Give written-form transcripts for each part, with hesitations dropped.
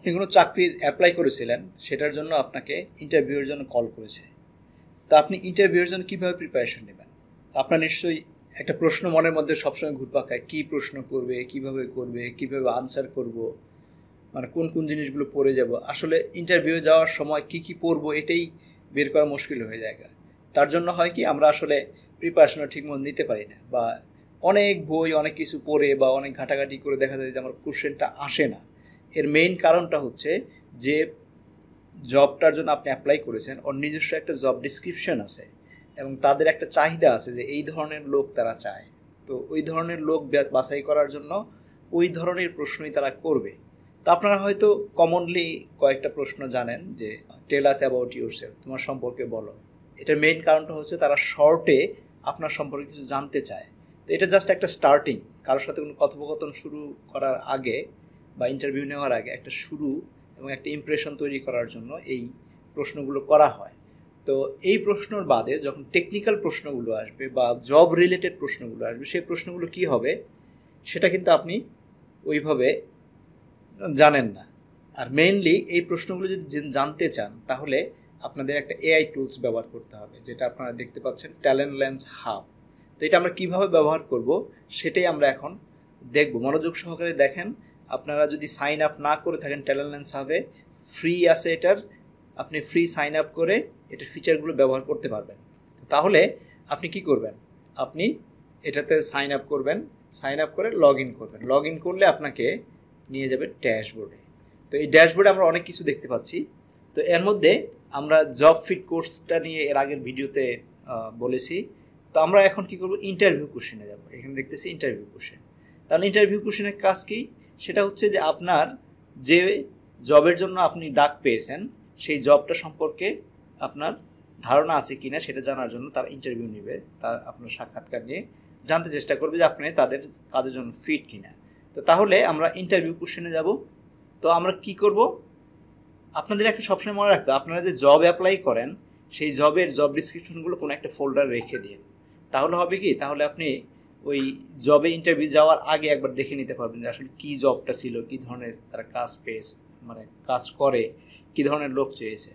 আপনি কোনো চাকরির অ্যাপ্লাই করেছিলেন, সেটার জন্য আপনাকে ইন্টারভিউয়ের জন্য কল করেছে। তো আপনি ইন্টারভিউয়ের জন্য কীভাবে প্রিপারেশন নেবেন? আপনার নিশ্চয়ই একটা প্রশ্ন মনের মধ্যে সবসময় ঘুরপাক খায়, কী প্রশ্ন করবে, কীভাবে আনসার করব, মানে কোন কোন জিনিসগুলো পড়ে যাব। আসলে ইন্টারভিউ যাওয়ার সময় কি পড়বো এটাই বের করা মুশকিল হয়ে যায়। তার জন্য হয় কি, আমরা আসলে প্রিপারেশনটা ঠিকমতো নিতে পারি না, বা অনেক বই অনেক কিছু পড়ে বা অনেক ঘাটাঘাটি করে দেখা যায় যে আমার কোশ্চেনটা আসে না। এর মেইন কারণটা হচ্ছে যে জবটার জন্য আপনি অ্যাপ্লাই করেছেন, ওর নিজস্ব একটা জব ডিসক্রিপশন আছে এবং তাদের একটা চাহিদা আছে যে এই ধরনের লোক তারা চায়। তো ওই ধরনের লোক বাছাই করার জন্য ওই ধরনের প্রশ্নই তারা করবে। তো আপনারা হয়তো কমনলি কয়েকটা প্রশ্ন জানেন, যে টেল আস অ্যাবাউট ইউরসেলফ, তোমার সম্পর্কে বলো। এটার মেইন কারণটা হচ্ছে তারা শর্টে আপনার সম্পর্কে কিছু জানতে চায়। তো এটা জাস্ট একটা স্টার্টিং, কারোর সাথে কোনো কথোপকথন শুরু করার আগে বা ইন্টারভিউ নেওয়ার আগে একটা শুরু এবং একটা ইমপ্রেশন তৈরি করার জন্য এই প্রশ্নগুলো করা হয়। তো এই প্রশ্নর বাদে যখন টেকনিক্যাল প্রশ্নগুলো আসবে বা জব রিলেটেড প্রশ্নগুলো আসবে, সেই প্রশ্নগুলো কি হবে সেটা কিন্তু আপনি ওইভাবে জানেন না। আর মেইনলি এই প্রশ্নগুলো যদি জানতে চান, তাহলে আপনাদের একটা এআই টুলস ব্যবহার করতে হবে, যেটা আপনারা দেখতে পাচ্ছেন, ট্যালেন্ট ল্যান্স হাব। তো এটা আমরা কীভাবে ব্যবহার করব সেটাই আমরা এখন দেখব। মনোযোগ সহকারে দেখেন। আপনারা যদি সাইন আপ না করে থাকেন ট্যালেন্ট ল্যান্স হাবে, ফ্রি আছে এটার, আপনি ফ্রি সাইন আপ করে এটার ফিচারগুলো ব্যবহার করতে পারবেন। তাহলে আপনি কি করবেন, আপনি এটাতে সাইন আপ করবেন, সাইন আপ করে লগ ইন করবেন। লগ ইন করলে আপনাকে নিয়ে যাবে ড্যাশবোর্ডে। তো এই ড্যাশবোর্ডে আমরা অনেক কিছু দেখতে পাচ্ছি। তো এর মধ্যে আমরা জব ফিট কোর্সটা নিয়ে এর আগের ভিডিওতে বলেছি। তো আমরা এখন কি করব, ইন্টারভিউ কোশ্চেনে যাব। এখানে দেখতেছি ইন্টারভিউ কোশ্চেন। তাহলে ইন্টারভিউ কোশ্চেনের কাজ কি, সেটা হচ্ছে যে আপনার যে জবের জন্য আপনি ডাক পেয়েছেন, সেই জবটা সম্পর্কে আপনার ধারণা আছে কিনা সেটা জানার জন্য তারা ইন্টারভিউ নেবে। তার আপনার সাক্ষাৎকার নিয়ে জানতে চেষ্টা করবে যে আপনি তাদের কাজের জন্য ফিট কিনা। তো তাহলে আমরা ইন্টারভিউ কোশ্চেনে যাব। তো আমরা কি করব, আপনাদের একটা সবসময় মনে রাখতে, আপনারা যে জব অ্যাপ্লাই করেন সেই জবের জব ডিসক্রিপশনগুলো কোনো একটা ফোল্ডার রেখে দিন। তাহলে হবে কি, তাহলে আপনি ওই জবে ইন্টারভিউ যাওয়ার আগে একবার দেখে নিতে পারবেন যে আসলে কী জবটা ছিল, কী ধরনের তারা কাজ পেয়েছে, মানে কাজ করে, কী ধরনের লোক চেয়েছে।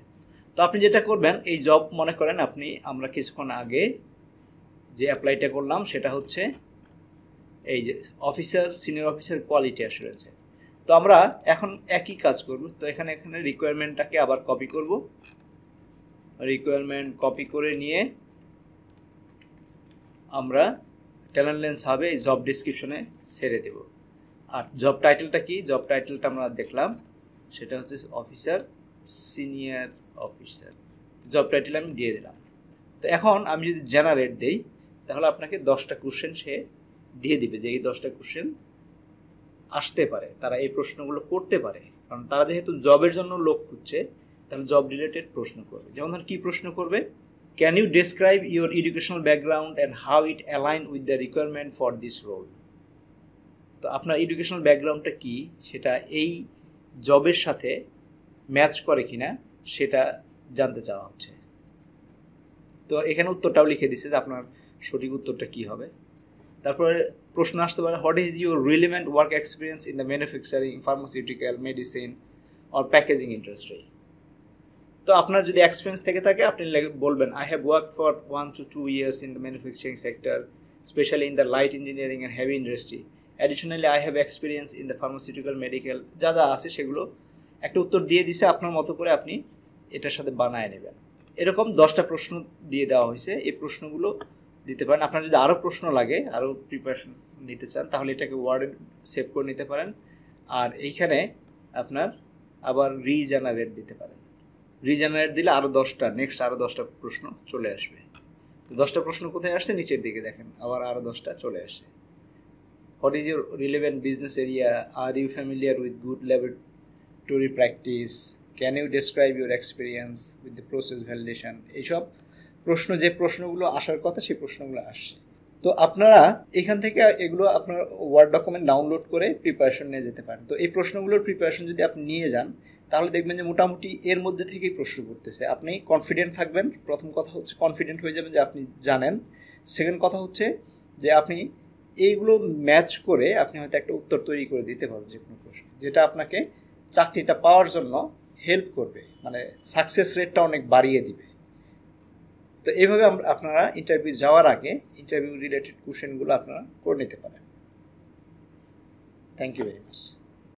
তো আপনি যেটা করবেন, এই জব মনে করেন আমরা কিছুক্ষণ আগে যে অ্যাপ্লাইটা করলাম সেটা হচ্ছে এই যে অফিসার, সিনিয়র অফিসার কোয়ালিটি অ্যাসুরেন্সে। তো আমরা এখন একই কাজ করব। তো এখানে রিকোয়ারমেন্টটাকে আবার কপি করব। রিকোয়ারমেন্ট কপি করে নিয়ে আমরা ট্যালেন্ট ল্যান্স হাবে এই জব ডিসক্রিপশনে ছেড়ে দেব। আর জব টাইটেলটা কি, জব টাইটেলটা আমরা দেখলাম, সেটা হচ্ছে officer, senior officer. Job title আমি দিয়ে দিলাম। তো এখন আমি যদি জেনারেট দেই, তাহলে আপনাকে 10টা কোশ্চেন সে দিয়ে দিবে, যে এই 10টা কোশ্চেন আসতে পারে, তারা এই প্রশ্নগুলো করতে পারে। কারণ তারা যেহেতু জবের জন্য লোক খুঁজছে, তাহলে জব রিলেটেড প্রশ্ন করবে। যেমন ধর কী প্রশ্ন করবে, can you describe your educational background and how it align with the requirement for this role. তো আপনার এডুকেশনাল ব্যাকগ্রাউন্ডটা কী, সেটা এই জবের সাথে ম্যাচ করে কিনা সেটা জানতে চাওয়া হচ্ছে। তো এখানে উত্তরটাও লিখে দিচ্ছে যে আপনার সঠিক উত্তরটা কী হবে। তারপরে প্রশ্ন আসতে পারে, what is your relevant work experience in the manufacturing, pharmaceutical, medicine or packaging industry. তো আপনার যদি এক্সপিরিয়েন্স থেকে থাকে, আপনি বলবেন, I have work for 1 to 2 years in the manufacturing sector, especially in the light engineering and heavy industry. Additionally, I have experience in the pharmaceutical, medical, যা যা আছে সেগুলো একটা উত্তর দিয়ে দিছে। আপনার মতো করে আপনি এটার সাথে বানায় নেবেন। এরকম 10টা প্রশ্ন দিয়ে দেওয়া হয়েছে, এই প্রশ্নগুলো দিতে পারেন। আপনার যদি আরও প্রশ্ন লাগে, আরও প্রিপারেশন নিতে চান, তাহলে এটাকে ওয়ার্ডে সেভ করে নিতে পারেন। আর এইখানে আপনার আবার রিজেনারেট দিতে পারেন। রিজেনারেট দিলে আরও 10টা, নেক্সট আরও 10টা প্রশ্ন চলে আসবে। তো 10টা প্রশ্ন কোথায় আসছে, নিচের দিকে দেখেন, আবার আরও 10টা চলে আসছে। What is your relevant business area, are you familiar with good laboratory practice, can you describe your experience with the process validation. এইসব প্রশ্ন, যে প্রশ্নগুলো আসার কথা সেই প্রশ্নগুলো আসছে। তো আপনারা এখান থেকে এগুলো আপনার ওয়ার্ড ডকুমেন্ট ডাউনলোড করে প্রিপারেশন নিয়ে যেতে পারেন। তো এই প্রশ্নগুলোর প্রিপারেশন যদি আপনি নিয়ে যান, তাহলে দেখবেন যে মোটামুটি এর মধ্যে থেকেই প্রশ্ন করতেছে। আপনি কনফিডেন্ট থাকবেন। প্রথম কথা হচ্ছে কনফিডেন্ট হয়ে যাবেন যে আপনি জানেন। সেকেন্ড কথা হচ্ছে যে আপনি এইগুলো ম্যাচ করে আপনি হয়তো একটা উত্তর তৈরি করে দিতে পারবেন যে কোনো প্রশ্ন, যেটা আপনাকে চাকরিটা পাওয়ার জন্য হেল্প করবে, মানে সাকসেস রেটটা অনেক বাড়িয়ে দিবে। তো এইভাবে আপনারা ইন্টারভিউ যাওয়ার আগে ইন্টারভিউ রিলেটেড কোশ্চেনগুলো আপনারা করে নিতে পারেন। Thank you very much.